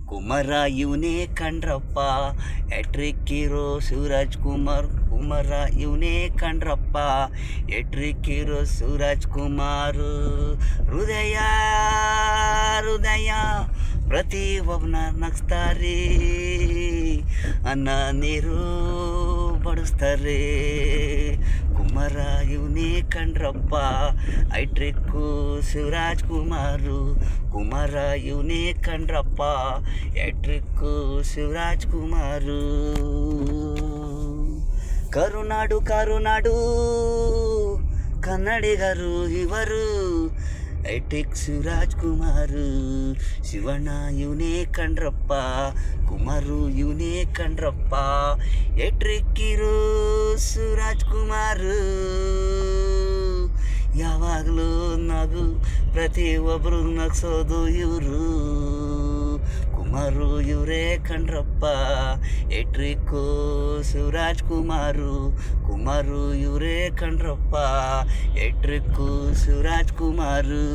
ಕುಮಾರ ಇವನೇ ಕಣ್ರಪ್ಪ, ಎಟ್ರಿಕ್ ಹೀರೋ ಶಿವರಾಜ್ ಕುಮಾರ್. ಕುಮಾರ ಇವನೇ ಕಣ್ರಪ್ಪ, ಎಟ್ರಿಕ್ ಹೀರೋ ಶಿವರಾಜ್ ಕುಮಾರ್. ಹೃದಯ ಹೃದಯ ಪ್ರತಿ ಒಬ್ಬನ ನಗಿಸ್ತಾರೆ, ಅನ್ನ ನೀರು ಬಡಿಸ್ತಾರೆ. ಕುಮಾರ ಇವನೇ ಕಣ್ರಪ್ಪ, ಐಟ್ರಿಕ್ಕು ಶಿವರಾಜ್ ಕುಮಾರು. ಕುಮಾರ ಇವನೇ ಕಣ್ರಪ್ಪ, ಎಟ್ರಿಕ್ಕು ಶಿವರಾಜ್ ಕುಮಾರು. ಕರುನಾಡು ಕರುನಾಡು ಕನ್ನಡಿಗರು ಇವರು, ಐಟ್ರಿಕ್ ಶಿವರಾಜ್ ಕುಮಾರು. ಶಿವಣ್ಣ ಇವನೇ ಕಣ್ರಪ್ಪ, ಕುಮಾರು ಇವನೇ ಕಣ್ರಪ್ಪ, ಎಟ್ರಿಕ್ ಹೀರೋ ಶಿವರಾಜ್ ಕುಮಾರು. ಯಾವಾಗಲೂ ನಗು, ಪ್ರತಿಯೊಬ್ಬರು ನಗಿಸೋದು ಇವರು. ಕುಮಾರು ಇವರೇ ಕಣ್ರಪ್ಪ, ಎಟ್ರಿಕ್ಕು ಶಿವರಾಜ್ ಕುಮಾರು. ಕುಮಾರು ಇವರೇ ಕಣ್ರಪ್ಪ, ಎಟ್ರಿಕ್ಕು ಶಿವರಾಜ್ ಕುಮಾರು.